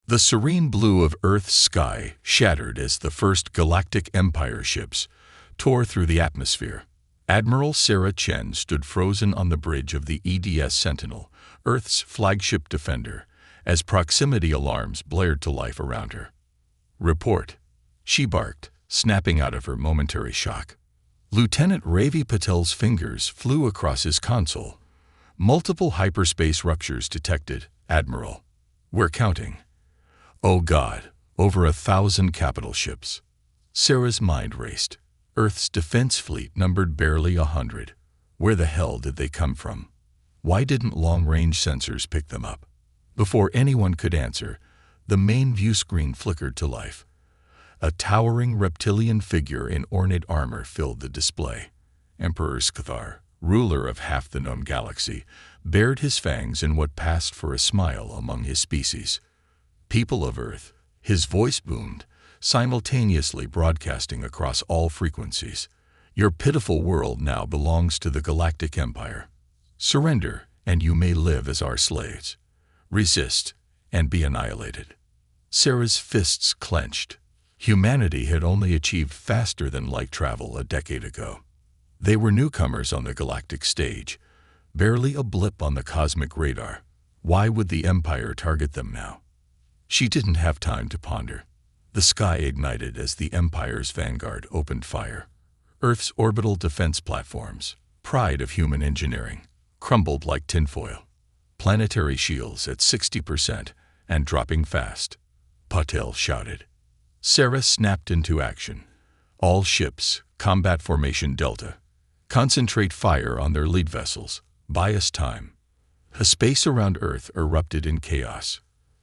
The serene blue of Earth's sky shattered as the first Galactic Empire ships tore through the atmosphere. Admiral Sarah Chen stood frozen on the bridge of the EDS Sentinel, Earth's flagship defender, as proximity alarms blared to life around her. "Report," she barked, snapping out of her momentary shock. Lieutenant Ravi Patel's fingers flew across his console. "Multiple hyperspace ruptures detected, Admiral. We're counting." "Oh God, over 1,000 capital ships." Sarah's mind raced. Earth's defense fleet numbered barely 100. Where the hell did they come from? Why didn't long-range sensors pick them up? Before anyone could answer, the main view screen flickered to life. A towering reptilian figure in ornate armor filled the display. Emperor Scathar, ruler of half the known galaxy, bared his fangs in what passed for a smile among his species. "People of Earth," his voice boomed, simultaneously broadcasting across all frequencies. "Your pitiful world now belongs to the Galactic Empire. Surrender, and you may live as our slaves. Resist, and be annihilated." Sarah's fists clenched. Humanity had only achieved faster-than-light travel a decade ago. They were newcomers on the galactic stage, barely a blip on the cosmic radar. Why would the Empire target them now? She didn't have time to ponder. The sky ignited as the Empire's vanguard opened fire. Earth's orbital defense platforms, pride of human engineering, crumbled like tinfoil. Planetary shields at 60% and dropping fast. Patel shouted. Sarah snapped into action. "All ships, combat formation Delta. Concentrate fire on their lead vessels. Buy us time." The space around Earth erupted in chaos.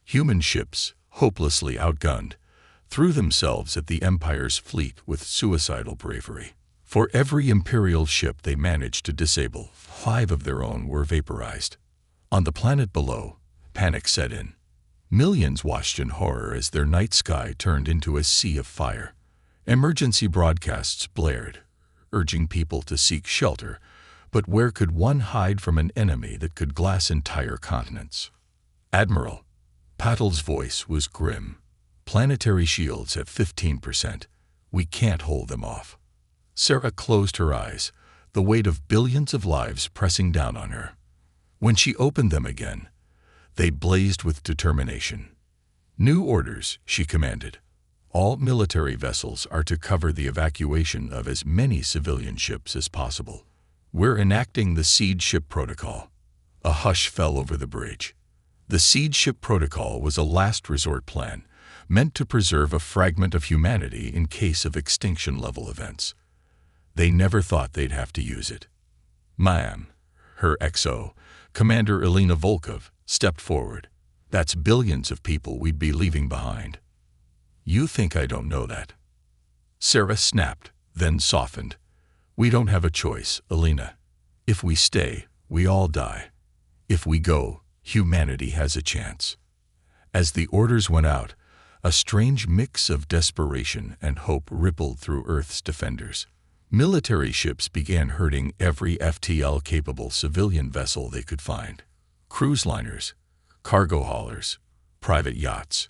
Human ships, hopelessly outgunned, threw themselves at the Empire's fleet with suicidal bravery. For every Imperial ship they managed to disable, 5 of their own were vaporized. On the planet below, panic set in. Millions watched in horror as their night sky turned into a sea of fire. Emergency broadcasts blared, urging people to seek shelter, but where could one hide from an enemy that could glass entire continents? "Admiral," Patel's voice was grim. "Planetary shields at 15%. We can't hold them off." Sarah closed her eyes, the weight of billions of lives pressing down on her. When she opened them again, they blazed with determination. "New orders," she commanded. "All military vessels are to cover the evacuation of as many civilian ships as possible. We're enacting the Seed Ship Protocol." A hush fell over the bridge. The Seed Ship Protocol was a last resort plan, meant to preserve a fragment of humanity in case of extinction-level events. They never thought they'd have to use it. "Ma'am," her XO, Commander Elena Volkov, stepped forward. "That's billions of people we'd be leaving behind." "You think I don't know that?" Sarah snapped, then softened. "We don't have a choice, Elena. If we stay, we all die. If we go, humanity has a chance." As the orders went out, a strange mix of desperation and hope rippled through Earth's defenders. Military ships began herding every FTL-capable civilian vessel they could find. Cruise liners, cargo haulers, private yachts.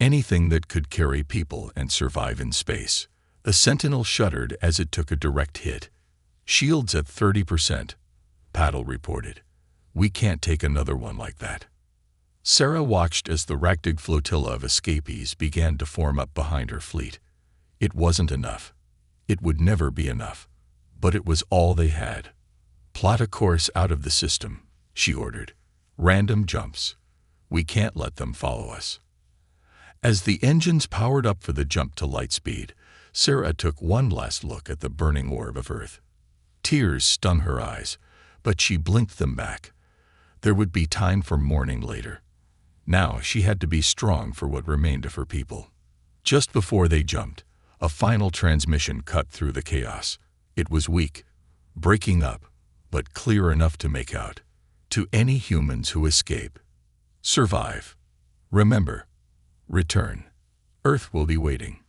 Anything that could carry people and survive in space. The Sentinel shuddered as it took a direct hit. "Shields at 30%, Patel reported. "We can't take another one like that." Sarah watched as the ragtag flotilla of escapees began to form up behind her fleet. It wasn't enough. It would never be enough. But it was all they had. "Plot a course out of the system," she ordered. "Random jumps. We can't let them follow us." As the engines powered up for the jump to light speed, Sarah took one last look at the burning orb of Earth. Tears stung her eyes, but she blinked them back. There would be time for mourning later. Now she had to be strong for what remained of her people. Just before they jumped, a final transmission cut through the chaos. It was weak, breaking up, but clear enough to make out. "To any humans who escape, survive. Remember, return. Earth will be waiting."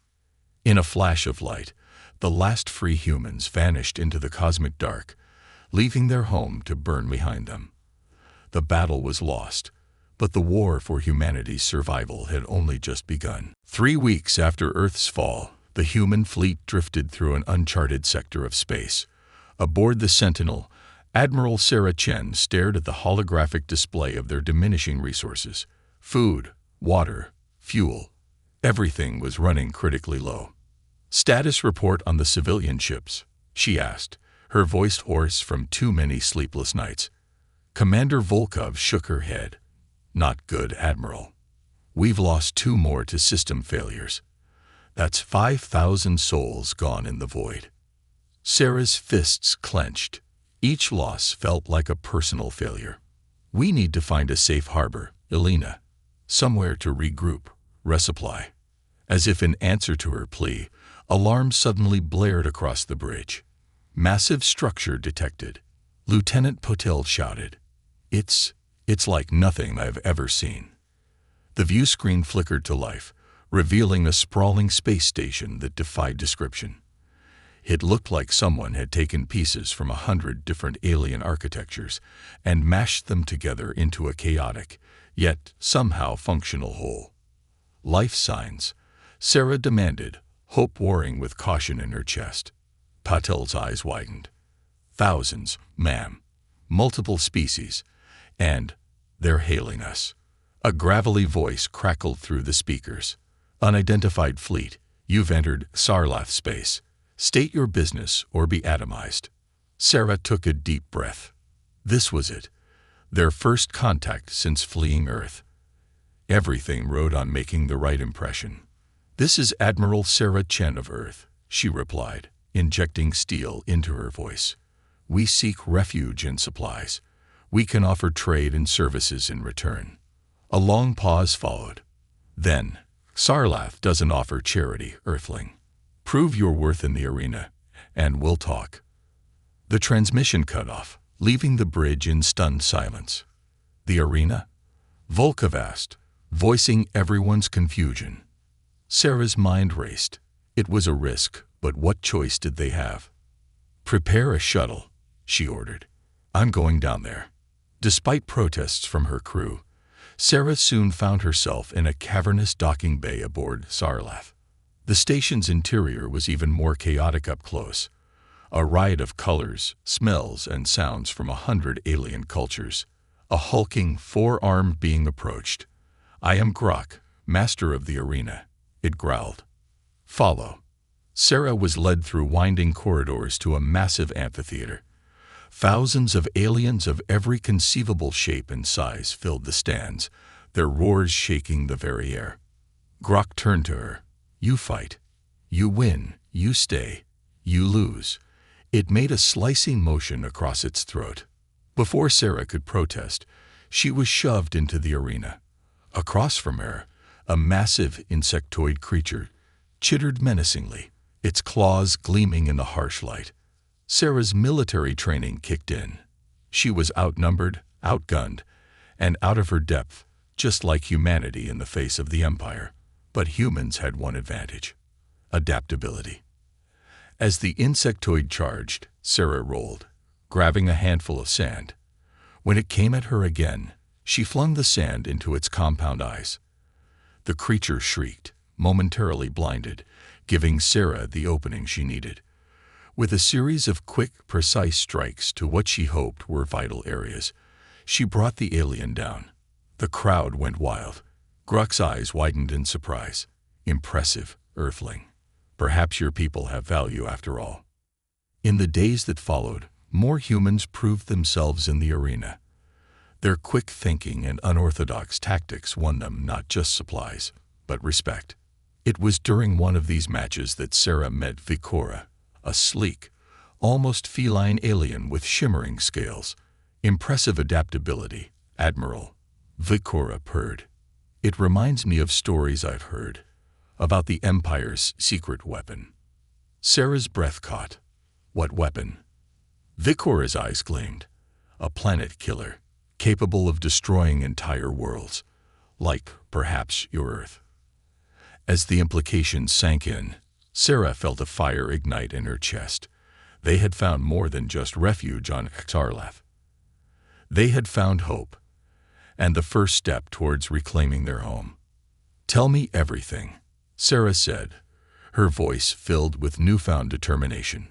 In a flash of light, the last free humans vanished into the cosmic dark, leaving their home to burn behind them. The battle was lost, But the war for humanity's survival had only just begun. 3 weeks after Earth's fall, the human fleet drifted through an uncharted sector of space. Aboard the Sentinel, Admiral Sarah Chen stared at the holographic display of their diminishing resources. Food, water, fuel. Everything was running critically low. "Status report on the civilian ships," she asked, her voice hoarse from too many sleepless nights. Commander Volkov shook her head. "Not good, Admiral. We've lost 2 more to system failures. That's 5,000 souls gone in the void." Sarah's fists clenched. Each loss felt like a personal failure. "We need to find a safe harbor, Elena. Somewhere to regroup, resupply." As if in answer to her plea, alarms suddenly blared across the bridge. "Massive structure detected," Lieutenant Potel shouted. It's like nothing I've ever seen." The view screen flickered to life, revealing a sprawling space station that defied description. It looked like someone had taken pieces from 100 different alien architectures and mashed them together into a chaotic, yet somehow functional whole. "Life signs," Sarah demanded, hope warring with caution in her chest. Patel's eyes widened. "Thousands, ma'am. Multiple species. And they're hailing us." A gravelly voice crackled through the speakers. "Unidentified fleet, you've entered Sarlath space. State your business or be atomized." Sarah took a deep breath. This was it. Their first contact since fleeing Earth. Everything rode on making the right impression. "This is Admiral Sarah Chen of Earth," she replied, injecting steel into her voice. "We seek refuge and supplies. We can offer trade and services in return." A long pause followed. Then, "Sarlath doesn't offer charity, Earthling. Prove your worth in the arena, and we'll talk." The transmission cut off, leaving the bridge in stunned silence. "The arena?" Volkov asked, voicing everyone's confusion. Sarah's mind raced. It was a risk, but what choice did they have? "Prepare a shuttle," she ordered. "I'm going down there." Despite protests from her crew, Sarah soon found herself in a cavernous docking bay aboard Sarlath. The station's interior was even more chaotic up close. A riot of colors, smells, and sounds from 100 alien cultures. A hulking, 4-armed being approached. "I am Grok, master of the arena," it growled. "Follow." Sarah was led through winding corridors to a massive amphitheater. Thousands of aliens of every conceivable shape and size filled the stands, their roars shaking the very air. Grok turned to her. "You fight. You win. You stay. You lose." It made a slicing motion across its throat. Before Sarah could protest, she was shoved into the arena. Across from her, a massive insectoid creature chittered menacingly, its claws gleaming in the harsh light. Sarah's military training kicked in. She was outnumbered, outgunned, and out of her depth, just like humanity in the face of the Empire. But humans had one advantage: adaptability. As the insectoid charged, Sarah rolled, grabbing a handful of sand. When it came at her again, she flung the sand into its compound eyes. The creature shrieked, momentarily blinded, giving Sarah the opening she needed. With a series of quick, precise strikes to what she hoped were vital areas, she brought the alien down. The crowd went wild. Grok's eyes widened in surprise. "Impressive, Earthling. Perhaps your people have value after all." In the days that followed, more humans proved themselves in the arena. Their quick thinking and unorthodox tactics won them not just supplies, but respect. It was during one of these matches that Sarah met Vikora, a sleek, almost feline alien with shimmering scales. "Impressive adaptability, Admiral," Vikora purred. "It reminds me of stories I've heard about the Empire's secret weapon." Sarah's breath caught. "What weapon?" Vikora's eyes gleamed. "A planet killer, capable of destroying entire worlds, like, perhaps, your Earth." As the implications sank in, Sarah felt a fire ignite in her chest. They had found more than just refuge on Sarlath. They had found hope. and the first step towards reclaiming their home. "Tell me everything," Sarah said, her voice filled with newfound determination.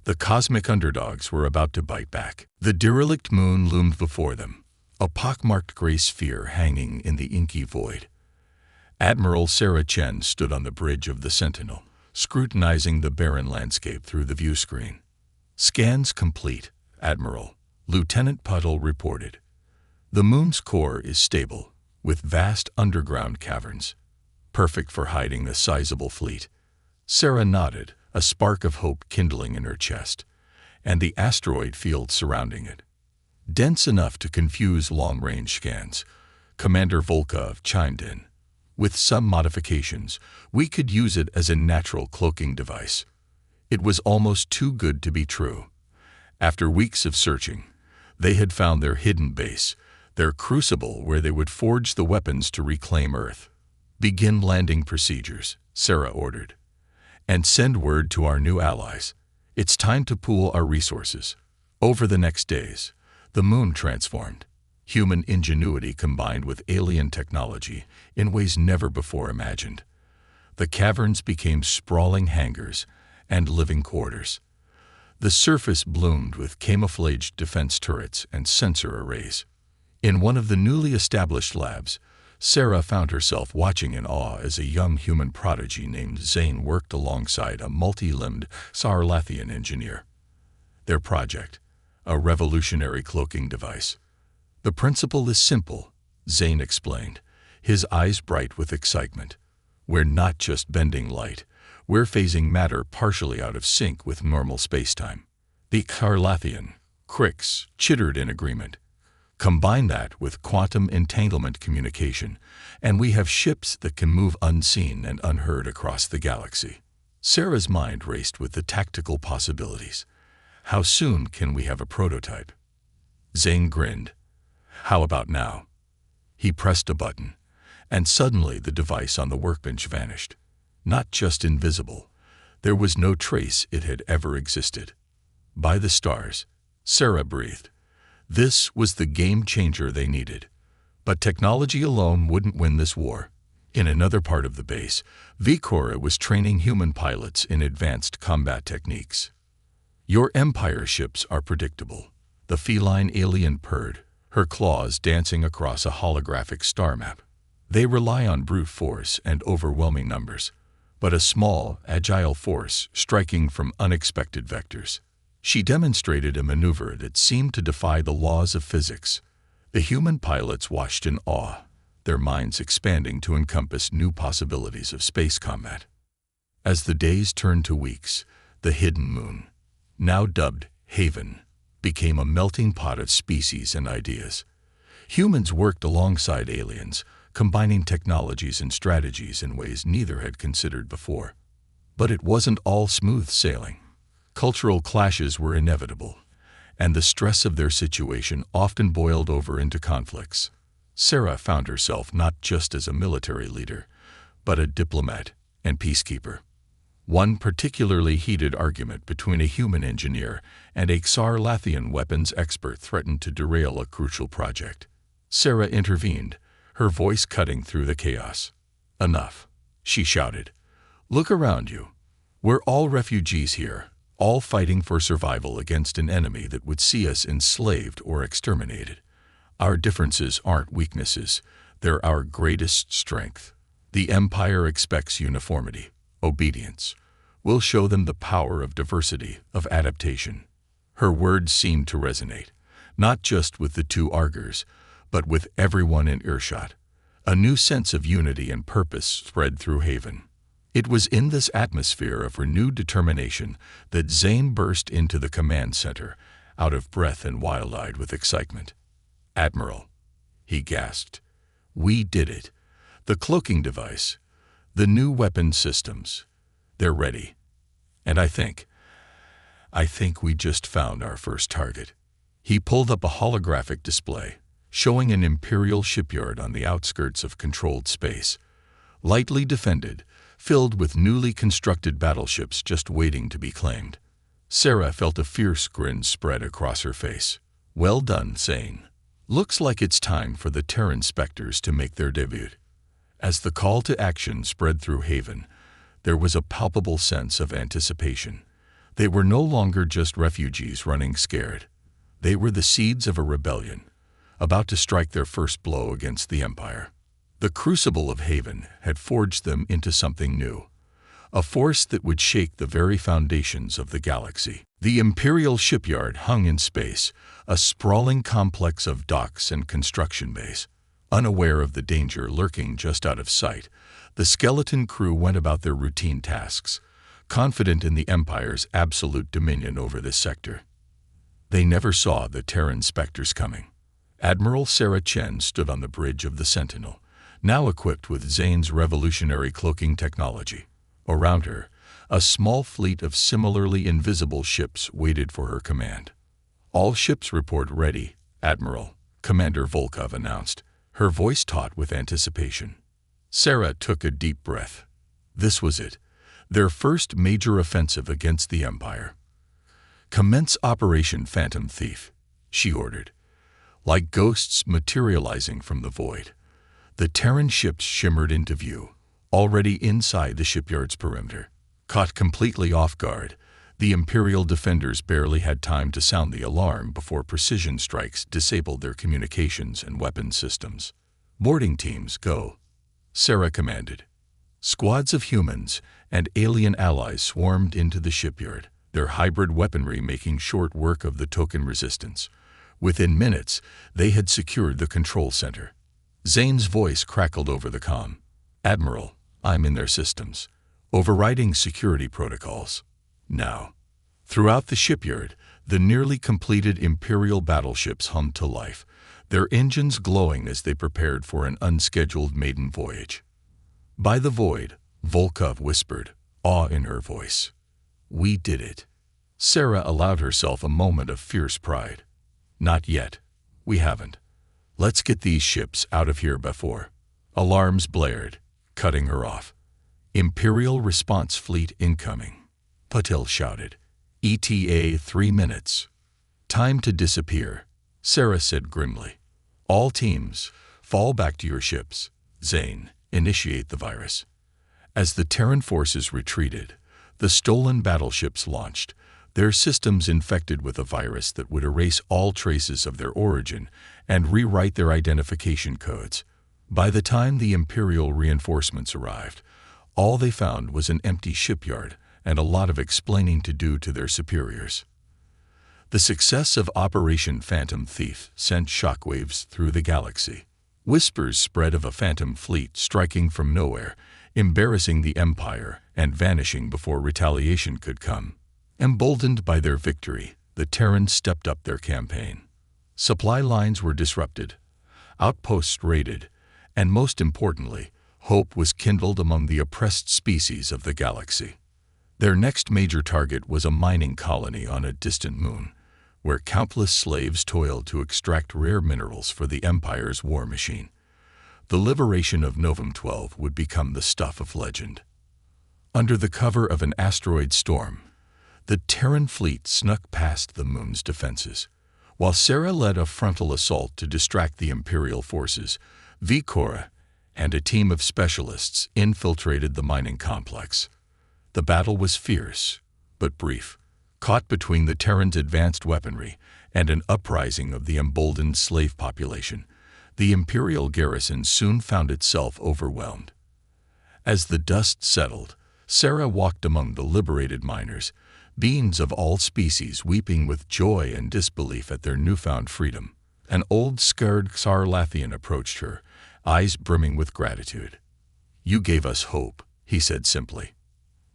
The cosmic underdogs were about to bite back. The derelict moon loomed before them, a pockmarked gray sphere hanging in the inky void. Admiral Sarah Chen stood on the bridge of the Sentinel, scrutinizing the barren landscape through the view screen. "Scans complete, Admiral," Lieutenant Puddle reported. "The moon's core is stable, with vast underground caverns, perfect for hiding the sizable fleet." Sarah nodded, a spark of hope kindling in her chest, and the asteroid field surrounding it. "Dense enough to confuse long-range scans," Commander Volkov chimed in. "With some modifications, we could use it as a natural cloaking device." It was almost too good to be true. After weeks of searching, they had found their hidden base, their crucible where they would forge the weapons to reclaim Earth. "Begin landing procedures," Sarah ordered. "And send word to our new allies. It's time to pool our resources." Over the next days, the moon transformed. Human ingenuity combined with alien technology in ways never before imagined. The caverns became sprawling hangars and living quarters. The surface bloomed with camouflaged defense turrets and sensor arrays. In one of the newly established labs, Sarah found herself watching in awe as a young human prodigy named Zane worked alongside a multi-limbed Sarlathian engineer. Their project, a revolutionary cloaking device. "The principle is simple," Zane explained, his eyes bright with excitement. "We're not just bending light, we're phasing matter partially out of sync with normal spacetime." The Sarlathian, Crix, chittered in agreement. "Combine that with quantum entanglement communication, and we have ships that can move unseen and unheard across the galaxy." Sarah's mind raced with the tactical possibilities. "How soon can we have a prototype?" Zane grinned. "How about now?" He pressed a button, and suddenly the device on the workbench vanished. Not just invisible, there was no trace it had ever existed. "By the stars," Sarah breathed. This was the game changer they needed. But technology alone wouldn't win this war. In another part of the base, Vicora was training human pilots in advanced combat techniques. "Your Empire ships are predictable," the feline alien purred, her claws dancing across a holographic star map. "They rely on brute force and overwhelming numbers, but a small, agile force striking from unexpected vectors." She demonstrated a maneuver that seemed to defy the laws of physics. The human pilots watched in awe, their minds expanding to encompass new possibilities of space combat. As the days turned to weeks, the hidden moon, now dubbed Haven, became a melting pot of species and ideas. Humans worked alongside aliens, combining technologies and strategies in ways neither had considered before. But it wasn't all smooth sailing. Cultural clashes were inevitable, and the stress of their situation often boiled over into conflicts. Sarah found herself not just as a military leader, but a diplomat and peacekeeper. One particularly heated argument between a human engineer and a Sarlathian weapons expert threatened to derail a crucial project. Sarah intervened, her voice cutting through the chaos. "Enough," she shouted. "Look around you. We're all refugees here, all fighting for survival against an enemy that would see us enslaved or exterminated. Our differences aren't weaknesses, they're our greatest strength. The Empire expects uniformity, obedience. We'll show them the power of diversity, of adaptation." Her words seemed to resonate, not just with the two Argers, but with everyone in earshot. A new sense of unity and purpose spread through Haven. It was in this atmosphere of renewed determination that Zane burst into the command center, out of breath and wild-eyed with excitement. "Admiral," he gasped, "we did it. The cloaking device, the new weapon systems, they're ready. And I think we just found our first target." He pulled up a holographic display, showing an Imperial shipyard on the outskirts of controlled space, lightly defended, filled with newly constructed battleships just waiting to be claimed. Sarah felt a fierce grin spread across her face. "Well done, Zane. Looks like it's time for the Terran Spectres to make their debut. As the call to action spread through Haven, there was a palpable sense of anticipation. They were no longer just refugees running scared. They were the seeds of a rebellion, about to strike their first blow against the Empire. The crucible of Haven had forged them into something new, a force that would shake the very foundations of the galaxy. The Imperial shipyard hung in space, a sprawling complex of docks and construction bays. Unaware of the danger lurking just out of sight, the skeleton crew went about their routine tasks, confident in the Empire's absolute dominion over this sector. They never saw the Terran Spectres coming. Admiral Sarah Chen stood on the bridge of the Sentinel, now equipped with Zane's revolutionary cloaking technology. Around her, a small fleet of similarly invisible ships waited for her command. "All ships report ready, Admiral," Commander Volkov announced, her voice taut with anticipation. Sarah took a deep breath. This was it, their first major offensive against the Empire. "Commence Operation Phantom Thief," she ordered. Like ghosts materializing from the void, the Terran ships shimmered into view, already inside the shipyard's perimeter. Caught completely off guard, the Imperial defenders barely had time to sound the alarm before precision strikes disabled their communications and weapons systems. "Boarding teams, go," Sarah commanded. Squads of humans and alien allies swarmed into the shipyard, their hybrid weaponry making short work of the token resistance. Within minutes, they had secured the control center. Zane's voice crackled over the comm. "Admiral, I'm in their systems, overriding security protocols. Now." Throughout the shipyard, the nearly completed Imperial battleships hummed to life, their engines glowing as they prepared for an unscheduled maiden voyage. "By the void," Volkov whispered, awe in her voice. "We did it." Sarah allowed herself a moment of fierce pride. "Not yet. We haven't. Let's get these ships out of here before." Alarms blared, cutting her off. "Imperial response fleet incoming," Patil shouted. "ETA 3 minutes. Time to disappear," Sarah said grimly. "All teams, fall back to your ships. Zane, initiate the virus." As the Terran forces retreated, the stolen battleships launched, their systems infected with a virus that would erase all traces of their origin and rewrite their identification codes. By the time the Imperial reinforcements arrived, all they found was an empty shipyard and a lot of explaining to do to their superiors. The success of Operation Phantom Thief sent shockwaves through the galaxy. Whispers spread of a phantom fleet striking from nowhere, embarrassing the Empire and vanishing before retaliation could come. Emboldened by their victory, the Terrans stepped up their campaign. Supply lines were disrupted, outposts raided, and most importantly, hope was kindled among the oppressed species of the galaxy. Their next major target was a mining colony on a distant moon, where countless slaves toiled to extract rare minerals for the Empire's war machine. The liberation of Novum 12 would become the stuff of legend. Under the cover of an asteroid storm, the Terran fleet snuck past the moon's defenses. While Sarah led a frontal assault to distract the Imperial forces, Vikora and a team of specialists infiltrated the mining complex. The battle was fierce, but brief. Caught between the Terrans' advanced weaponry and an uprising of the emboldened slave population, the Imperial garrison soon found itself overwhelmed. As the dust settled, Sarah walked among the liberated miners, beings of all species weeping with joy and disbelief at their newfound freedom. An old scarred Sarlathian approached her, eyes brimming with gratitude. "You gave us hope," he said simply.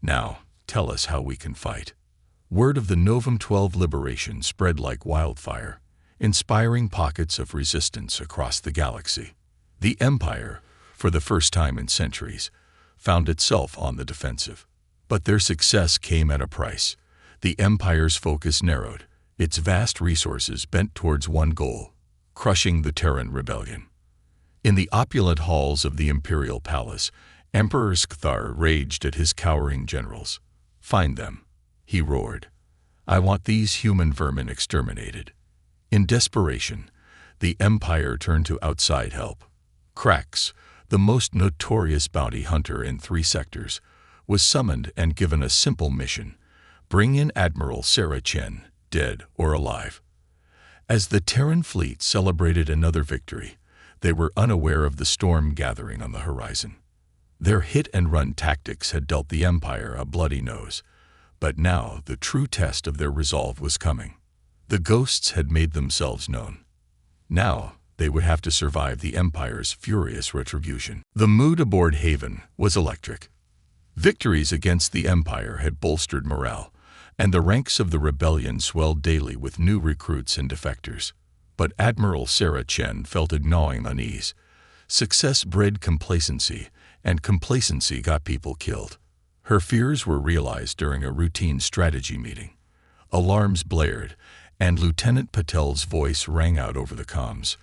"Now, tell us how we can fight." Word of the Novum 12 liberation spread like wildfire, inspiring pockets of resistance across the galaxy. The Empire, for the first time in centuries, found itself on the defensive. But their success came at a price. The Empire's focus narrowed, its vast resources bent towards one goal: crushing the Terran rebellion. In the opulent halls of the Imperial Palace, Emperor Skthar raged at his cowering generals. "Find them," he roared. "I want these human vermin exterminated." In desperation, The Empire turned to outside help. Krax, the most notorious bounty hunter in 3 sectors, was summoned and given a simple mission: bring in Admiral Sarah Chen, dead or alive. As the Terran fleet celebrated another victory, they were unaware of the storm gathering on the horizon. Their hit-and-run tactics had dealt the Empire a bloody nose, but now the true test of their resolve was coming. The ghosts had made themselves known. Now they would have to survive the Empire's furious retribution. The mood aboard Haven was electric. Victories against the Empire had bolstered morale, and the ranks of the rebellion swelled daily with new recruits and defectors. But Admiral Sarah Chen felt a gnawing unease. Success bred complacency, and complacency got people killed. Her fears were realized during a routine strategy meeting. Alarms blared, and Lieutenant Patel's voice rang out over the comms,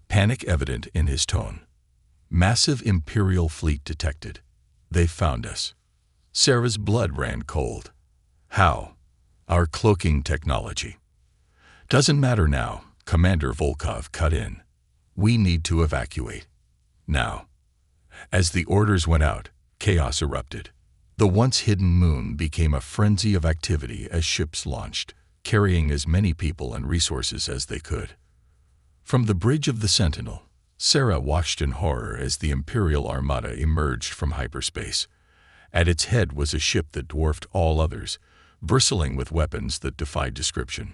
panic evident in his tone. Massive Imperial fleet detected. They found us. Sarah's blood ran cold. How? Our cloaking technology. Doesn't matter now, Commander Volkov cut in. We need to evacuate. Now. As the orders went out, chaos erupted. The once hidden moon became a frenzy of activity as ships launched, carrying as many people and resources as they could. From the bridge of the Sentinel, Sarah watched in horror as the Imperial Armada emerged from hyperspace. At its head was a ship that dwarfed all others, bristling with weapons that defied description.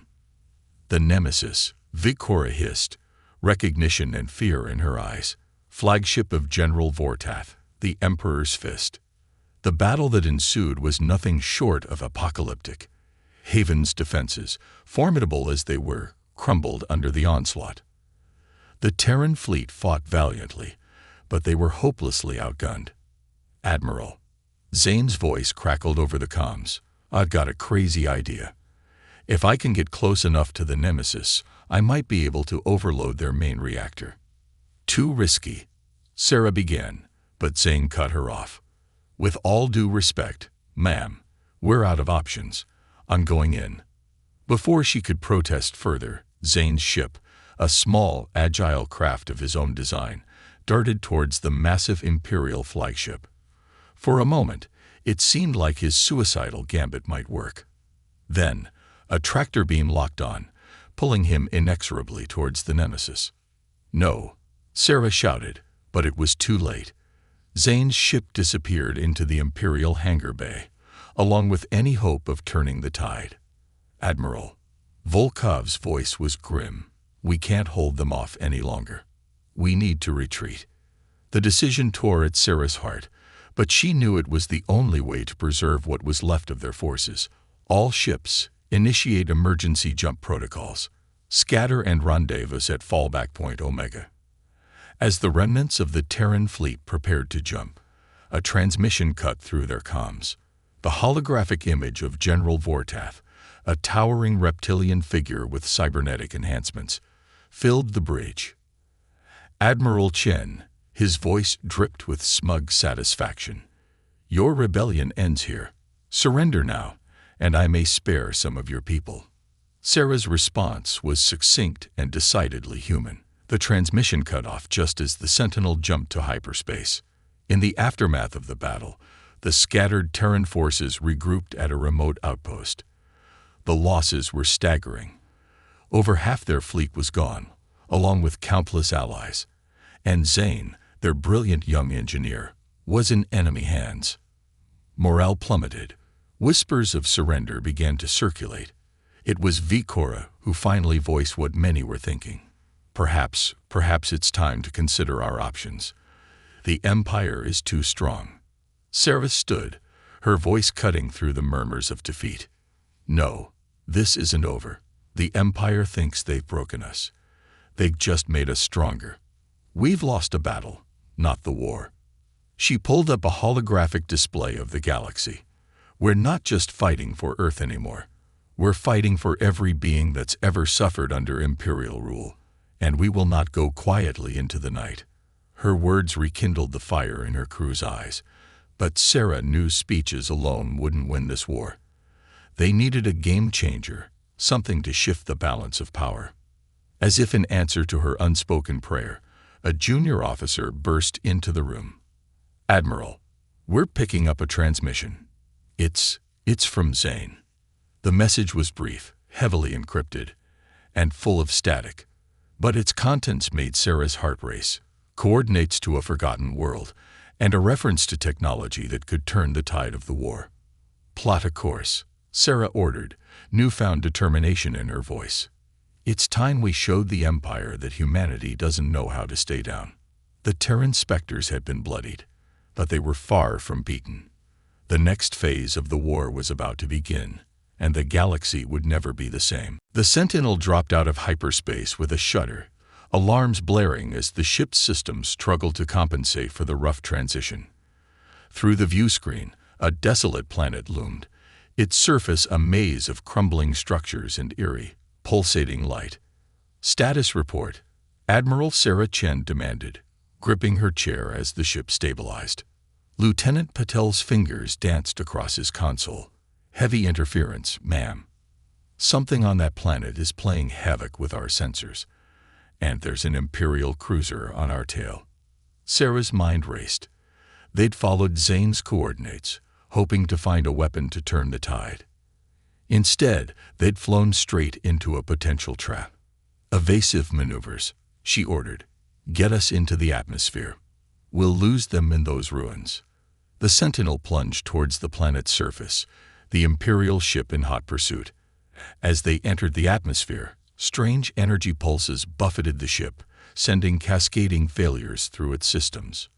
The Nemesis, Vicora hissed, recognition and fear in her eyes. Flagship of General Vortath, the Emperor's Fist. The battle that ensued was nothing short of apocalyptic. Haven's defenses, formidable as they were, crumbled under the onslaught. The Terran fleet fought valiantly, but they were hopelessly outgunned. Admiral. Zane's voice crackled over the comms. I've got a crazy idea. If I can get close enough to the Nemesis, I might be able to overload their main reactor. Too risky, Sarah began, but Zane cut her off. With all due respect, ma'am, we're out of options. I'm going in. Before she could protest further, Zane's ship, a small, agile craft of his own design, darted towards the massive Imperial flagship. For a moment, it seemed like his suicidal gambit might work. Then, a tractor beam locked on, pulling him inexorably towards the Nemesis. No, Sarah shouted, but it was too late. Zane's ship disappeared into the Imperial hangar bay, along with any hope of turning the tide. Admiral. Volkov's voice was grim. We can't hold them off any longer. We need to retreat. The decision tore at Sarah's heart, but she knew it was the only way to preserve what was left of their forces. All ships, initiate emergency jump protocols. Scatter and rendezvous at fallback point Omega. As the remnants of the Terran fleet prepared to jump, a transmission cut through their comms. The holographic image of General Vortath, a towering reptilian figure with cybernetic enhancements, filled the bridge. Admiral Chen, his voice dripped with smug satisfaction. Your rebellion ends here. Surrender now, and I may spare some of your people. Sarah's response was succinct and decidedly human. The transmission cut off just as the Sentinel jumped to hyperspace. In the aftermath of the battle, the scattered Terran forces regrouped at a remote outpost. The losses were staggering. Over half their fleet was gone, along with countless allies. And Zane, their brilliant young engineer, was in enemy hands. Morale plummeted. Whispers of surrender began to circulate. It was Vicora who finally voiced what many were thinking. Perhaps it's time to consider our options. The Empire is too strong. Sarah stood, her voice cutting through the murmurs of defeat. No, this isn't over. The Empire thinks they've broken us. They've just made us stronger. We've lost a battle, not the war. She pulled up a holographic display of the galaxy. We're not just fighting for Earth anymore. We're fighting for every being that's ever suffered under Imperial rule. And we will not go quietly into the night. Her words rekindled the fire in her crew's eyes, but Sarah knew speeches alone wouldn't win this war. They needed a game changer, something to shift the balance of power. As if in answer to her unspoken prayer, a junior officer burst into the room. "Admiral, we're picking up a transmission. It's from Zane." The message was brief, heavily encrypted, and full of static, but its contents made Sarah's heart race. Coordinates to a forgotten world, and a reference to technology that could turn the tide of the war. "Plot a course," Sarah ordered, newfound determination in her voice. "It's time we showed the Empire that humanity doesn't know how to stay down." The Terran specters had been bloodied, but they were far from beaten. The next phase of the war was about to begin, and the galaxy would never be the same. The Sentinel dropped out of hyperspace with a shudder, alarms blaring as the ship's systems struggled to compensate for the rough transition. Through the view screen, a desolate planet loomed, its surface a maze of crumbling structures and eerie, pulsating light. "Status report," Admiral Sarah Chen demanded, gripping her chair as the ship stabilized. Lieutenant Patel's fingers danced across his console. "Heavy interference, ma'am. Something on that planet is playing havoc with our sensors. And there's an Imperial cruiser on our tail." Sarah's mind raced. They'd followed Zane's coordinates, hoping to find a weapon to turn the tide. Instead, they'd flown straight into a potential trap. "Evasive maneuvers," she ordered. "Get us into the atmosphere. We'll lose them in those ruins." The Sentinel plunged towards the planet's surface, the Imperial ship in hot pursuit. As they entered the atmosphere, strange energy pulses buffeted the ship, sending cascading failures through its systems.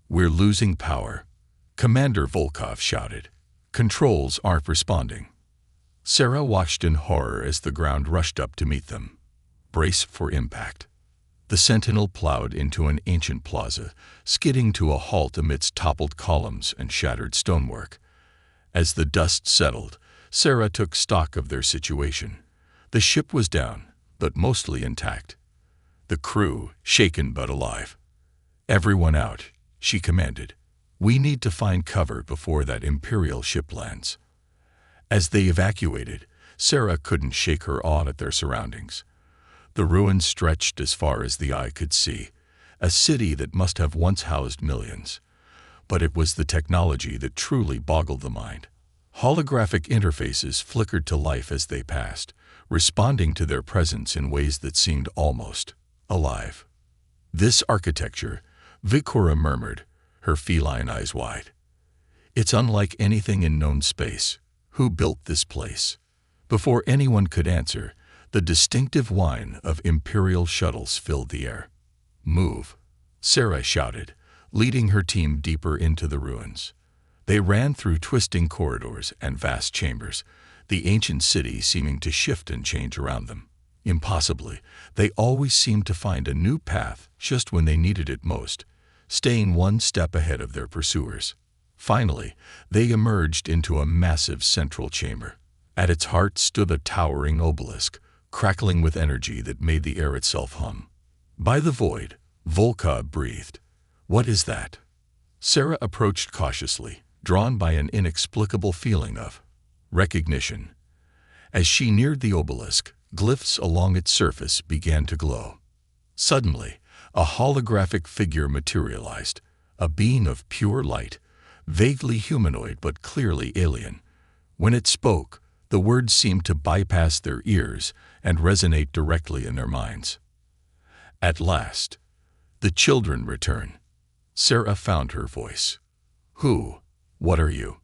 "We're losing power," Commander Volkov shouted. "Controls aren't responding." Sarah watched in horror as the ground rushed up to meet them. "Brace for impact." The Sentinel plowed into an ancient plaza, skidding to a halt amidst toppled columns and shattered stonework. As the dust settled, Sarah took stock of their situation. The ship was down, but mostly intact. The crew, shaken but alive. "Everyone out," she commanded. "We need to find cover before that Imperial ship lands." As they evacuated, Sarah couldn't shake her awe at their surroundings. The ruins stretched as far as the eye could see, a city that must have once housed millions. But it was the technology that truly boggled the mind. Holographic interfaces flickered to life as they passed, responding to their presence in ways that seemed almost alive. "This architecture," Vikora murmured, her feline eyes wide. "It's unlike anything in known space. Who built this place?" Before anyone could answer, the distinctive whine of Imperial shuttles filled the air. "Move," Sarah shouted, leading her team deeper into the ruins. They ran through twisting corridors and vast chambers, the ancient city seeming to shift and change around them. Impossibly, they always seemed to find a new path just when they needed it most, staying one step ahead of their pursuers. Finally, they emerged into a massive central chamber. At its heart stood a towering obelisk, crackling with energy that made the air itself hum. "By the void," Volkov breathed. "What is that?" Sarah approached cautiously, drawn by an inexplicable feeling of recognition. As she neared the obelisk, glyphs along its surface began to glow. Suddenly, a holographic figure materialized, a being of pure light, vaguely humanoid but clearly alien. When it spoke, the words seemed to bypass their ears and resonate directly in their minds. "At last, the children return." Sarah found her voice. "Who? What are you?"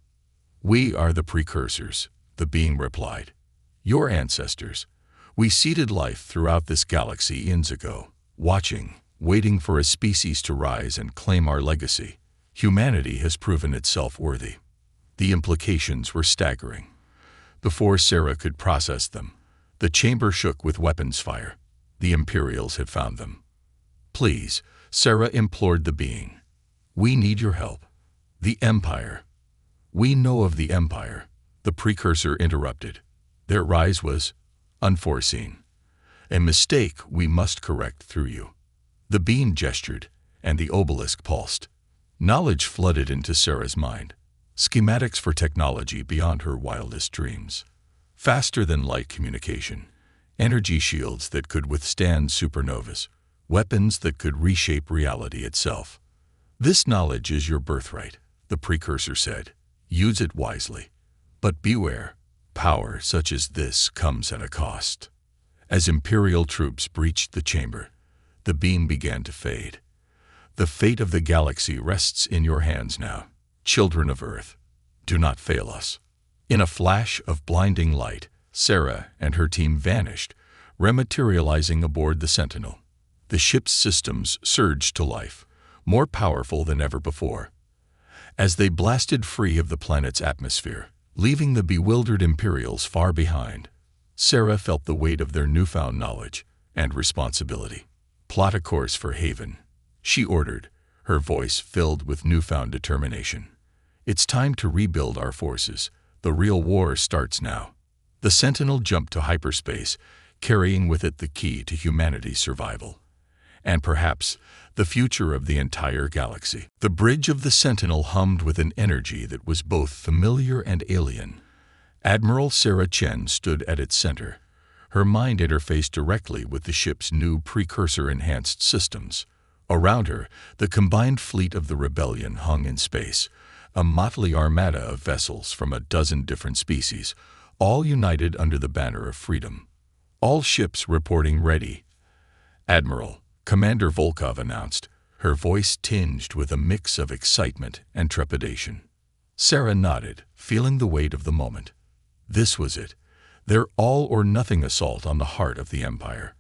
"We are the precursors," the being replied. "Your ancestors. We seeded life throughout this galaxy eons ago, watching, waiting for a species to rise and claim our legacy. Humanity has proven itself worthy." The implications were staggering. Before Sarah could process them, the chamber shook with weapons fire. The Imperials had found them. "Please," Sarah implored the being. "We need your help." "The Empire." "We know of the Empire," the precursor interrupted. "Their rise was unforeseen. A mistake we must correct through you." The being gestured, and the obelisk pulsed. Knowledge flooded into Sarah's mind. Schematics for technology beyond her wildest dreams. Faster than light communication. energy shields that could withstand supernovas, weapons that could reshape reality itself. This knowledge is your birthright, the precursor said. Use it wisely. But beware, power such as this comes at a cost. As Imperial troops breached the chamber, the beam began to fade. The fate of the galaxy rests in your hands now, children of Earth. Do not fail us. In a flash of blinding light, Sarah and her team vanished, rematerializing aboard the Sentinel. The ship's systems surged to life, more powerful than ever before. As they blasted free of the planet's atmosphere, leaving the bewildered Imperials far behind, Sarah felt the weight of their newfound knowledge and responsibility. Plot a course for Haven, she ordered, her voice filled with newfound determination. It's time to rebuild our forces. The real war starts now. The Sentinel jumped to hyperspace, carrying with it the key to humanity's survival, and perhaps the future of the entire galaxy. The bridge of the Sentinel hummed with an energy that was both familiar and alien. Admiral Sarah Chen stood at its center, her mind interfaced directly with the ship's new precursor-enhanced systems. Around her, the combined fleet of the Rebellion hung in space, a motley armada of vessels from a dozen different species, all united under the banner of freedom. All ships reporting ready. Admiral, Commander Volkov announced, her voice tinged with a mix of excitement and trepidation. Sarah nodded, feeling the weight of the moment. This was it, their all-or-nothing assault on the heart of the Empire.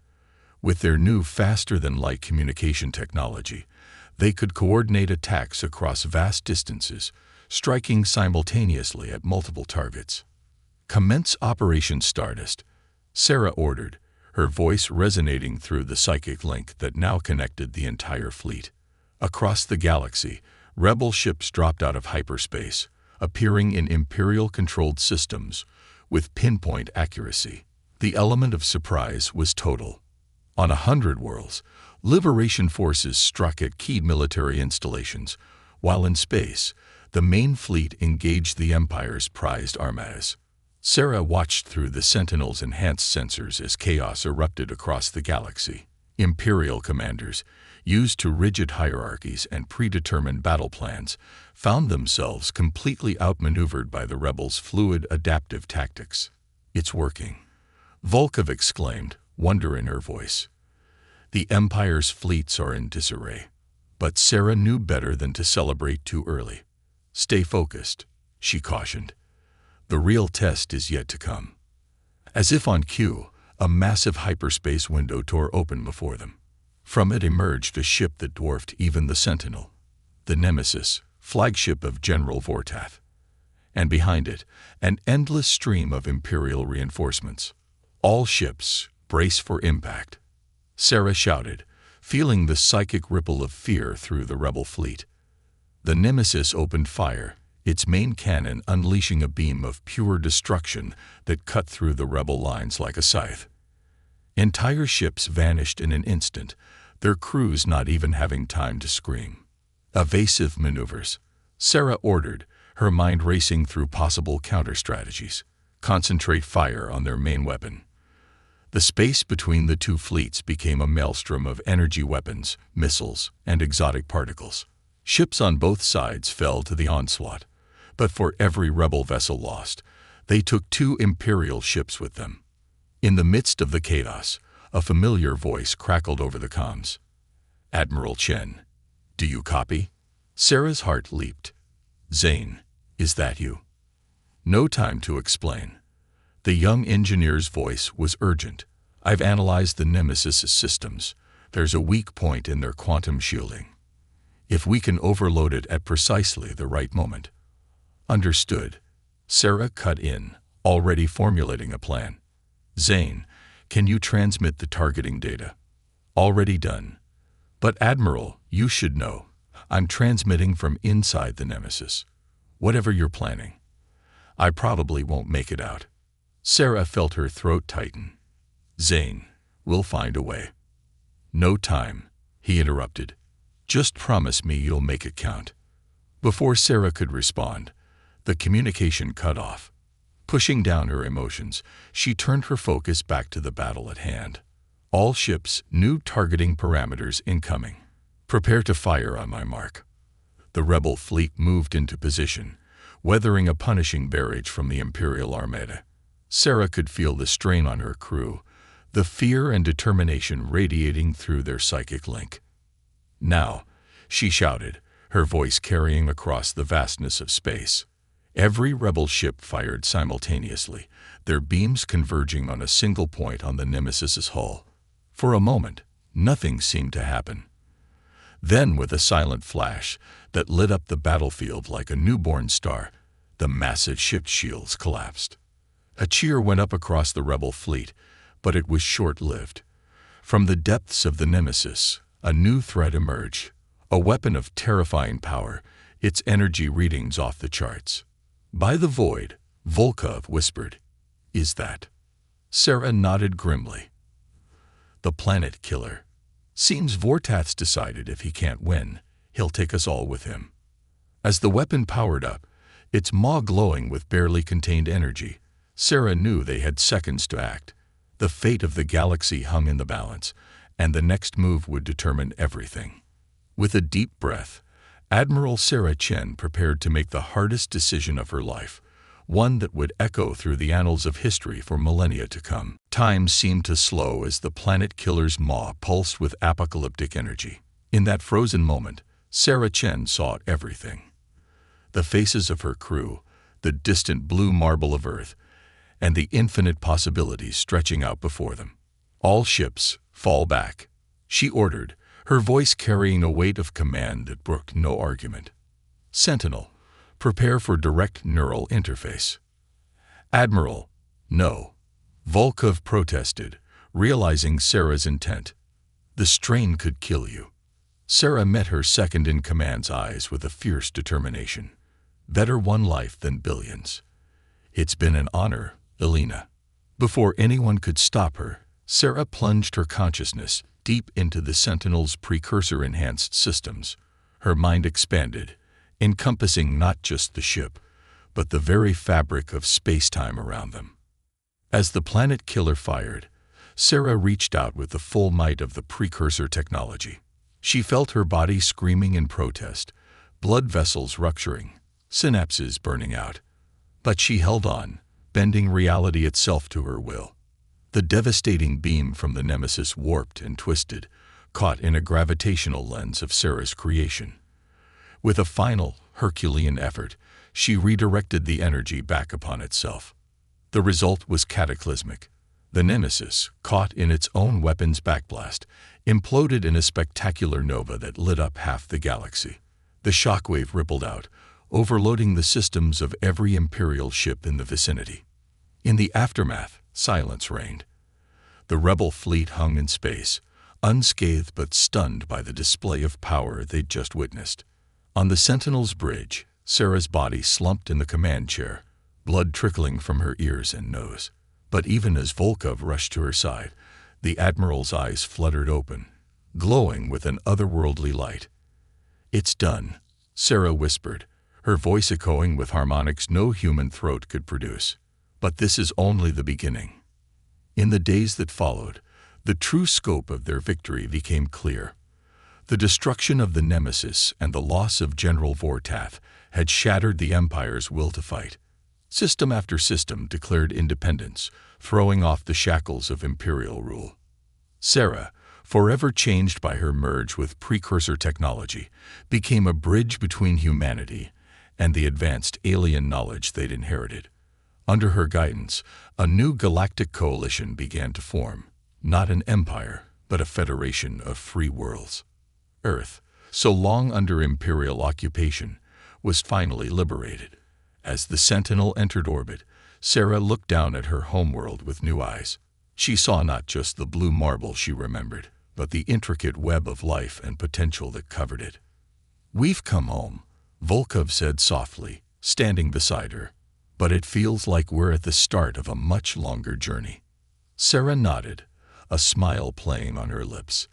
With their new faster-than-light communication technology, they could coordinate attacks across vast distances, striking simultaneously at multiple targets. Commence Operation Stardust, Sarah ordered, her voice resonating through the psychic link that now connected the entire fleet. Across the galaxy, rebel ships dropped out of hyperspace, appearing in Imperial-controlled systems with pinpoint accuracy. The element of surprise was total. On 100 worlds, Liberation forces struck at key military installations, while in space, the main fleet engaged the Empire's prized armadas. Sarah watched through the Sentinel's enhanced sensors as chaos erupted across the galaxy. Imperial commanders, used to rigid hierarchies and predetermined battle plans, found themselves completely outmaneuvered by the rebels' fluid, adaptive tactics. "It's working," Volkov exclaimed, wonder in her voice. "The Empire's fleets are in disarray." But Sarah knew better than to celebrate too early. "Stay focused," she cautioned. "The real test is yet to come." As if on cue, a massive hyperspace window tore open before them. From it emerged a ship that dwarfed even the Sentinel, the Nemesis, flagship of General Vortath. And behind it, an endless stream of Imperial reinforcements. "All ships, brace for impact," Sarah shouted, feeling the psychic ripple of fear through the rebel fleet. The Nemesis opened fire, its main cannon unleashing a beam of pure destruction that cut through the rebel lines like a scythe. Entire ships vanished in an instant, their crews not even having time to scream. "Evasive maneuvers," Sarah ordered, her mind racing through possible counter-strategies. "Concentrate fire on their main weapon." The space between the two fleets became a maelstrom of energy weapons, missiles, and exotic particles. Ships on both sides fell to the onslaught, but for every rebel vessel lost, they took 2 Imperial ships with them. In the midst of the chaos, a familiar voice crackled over the comms. "Admiral Chen, do you copy?" Sarah's heart leaped. "Zane, is that you?" No time to explain. The young engineer's voice was urgent. "I've analyzed the Nemesis' systems. There's a weak point in their quantum shielding. If we can overload it at precisely the right moment." "Understood." Sarah cut in, already formulating a plan. "Zane, can you transmit the targeting data?" "Already done." "But Admiral, you should know. I'm transmitting from inside the Nemesis. Whatever you're planning, I probably won't make it out." Sarah felt her throat tighten. "Zane, we'll find a way." "No time," he interrupted. "Just promise me you'll make it count." Before Sarah could respond, the communication cut off. Pushing down her emotions, she turned her focus back to the battle at hand. All ships, new targeting parameters incoming. Prepare to fire on my mark. The rebel fleet moved into position, weathering a punishing barrage from the Imperial Armada. Sarah could feel the strain on her crew, the fear and determination radiating through their psychic link. Now, she shouted, her voice carrying across the vastness of space. Every rebel ship fired simultaneously, their beams converging on a single point on the Nemesis's hull. For a moment, nothing seemed to happen. Then, with a silent flash that lit up the battlefield like a newborn star, the massive ship shields collapsed. A cheer went up across the rebel fleet, but it was short-lived. From the depths of the Nemesis, a new threat emerged, a weapon of terrifying power, its energy readings off the charts. By the void, Volkov whispered, "Is that?" Sarah nodded grimly. "The planet killer. Seems Vortath's decided if he can't win, he'll take us all with him." As the weapon powered up, its maw glowing with barely contained energy, Sarah knew they had seconds to act. The fate of the galaxy hung in the balance, and the next move would determine everything. With a deep breath, Admiral Sarah Chen prepared to make the hardest decision of her life, one that would echo through the annals of history for millennia to come. Time seemed to slow as the planet killer's maw pulsed with apocalyptic energy. In that frozen moment, Sarah Chen saw everything. The faces of her crew, the distant blue marble of Earth, and the infinite possibilities stretching out before them. "All ships, fall back," she ordered, her voice carrying a weight of command that brooked no argument. "Sentinel, prepare for direct neural interface." "Admiral, no," Volkov protested, realizing Sarah's intent. "The strain could kill you." Sarah met her second-in-command's eyes with a fierce determination. "Better one life than billions." "It's been an honor, Elena." Before anyone could stop her, Sarah plunged her consciousness deep into the Sentinel's precursor-enhanced systems. Her mind expanded, encompassing not just the ship, but the very fabric of space-time around them. As the planet killer fired, Sarah reached out with the full might of the precursor technology. She felt her body screaming in protest, blood vessels rupturing, synapses burning out. But she held on, bending reality itself to her will. The devastating beam from the Nemesis warped and twisted, caught in a gravitational lens of Sarah's creation. With a final, Herculean effort, she redirected the energy back upon itself. The result was cataclysmic. The Nemesis, caught in its own weapon's backblast, imploded in a spectacular nova that lit up half the galaxy. The shockwave rippled out, overloading the systems of every Imperial ship in the vicinity. In the aftermath, silence reigned. The rebel fleet hung in space, unscathed but stunned by the display of power they'd just witnessed. On the Sentinel's bridge, Sarah's body slumped in the command chair, blood trickling from her ears and nose. But even as Volkov rushed to her side, the Admiral's eyes fluttered open, glowing with an otherworldly light. "It's done," Sarah whispered, her voice echoing with harmonics no human throat could produce. But this is only the beginning. In the days that followed, the true scope of their victory became clear. The destruction of the Nemesis and the loss of General Vortath had shattered the Empire's will to fight. System after system declared independence, throwing off the shackles of Imperial rule. Sarah, forever changed by her merge with precursor technology, became a bridge between humanity and the advanced alien knowledge they'd inherited. Under her guidance, a new galactic coalition began to form, not an empire, but a federation of free worlds. Earth, so long under Imperial occupation, was finally liberated. As the Sentinel entered orbit, Sarah looked down at her homeworld with new eyes. She saw not just the blue marble she remembered, but the intricate web of life and potential that covered it. "We've come home," Volkov said softly, standing beside her. "But it feels like we're at the start of a much longer journey." Sarah nodded, a smile playing on her lips.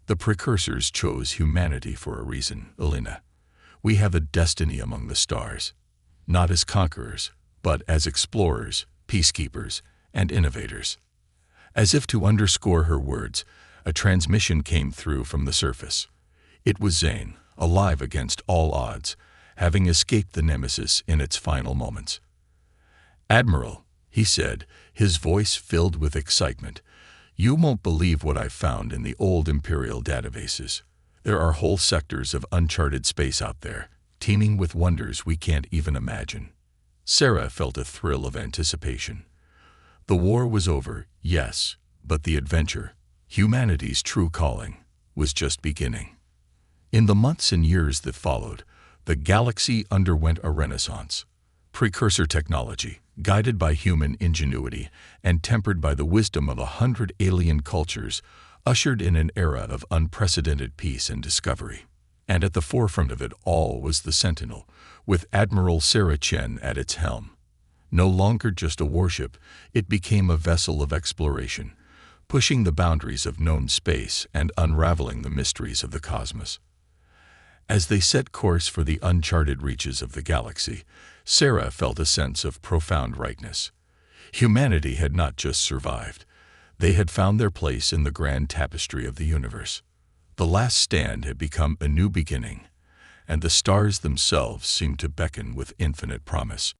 "The precursors chose humanity for a reason, Elena. We have a destiny among the stars, not as conquerors, but as explorers, peacekeepers, and innovators. As if to underscore her words, a transmission came through from the surface. It was Zane, alive against all odds, having escaped the Nemesis in its final moments. "Admiral," he said, his voice filled with excitement, "you won't believe what I found in the old Imperial databases. There are whole sectors of uncharted space out there, teeming with wonders we can't even imagine." Sarah felt a thrill of anticipation. The war was over, yes, but the adventure, humanity's true calling, was just beginning. In the months and years that followed, the galaxy underwent a renaissance. Precursor technology, guided by human ingenuity and tempered by the wisdom of 100 alien cultures, ushered in an era of unprecedented peace and discovery. And at the forefront of it all was the Sentinel, with Admiral Sarah Chen at its helm. No longer just a warship, it became a vessel of exploration, pushing the boundaries of known space and unraveling the mysteries of the cosmos. As they set course for the uncharted reaches of the galaxy, Sarah felt a sense of profound rightness. Humanity had not just survived. They had found their place in the grand tapestry of the universe. The last stand had become a new beginning, and the stars themselves seemed to beckon with infinite promise.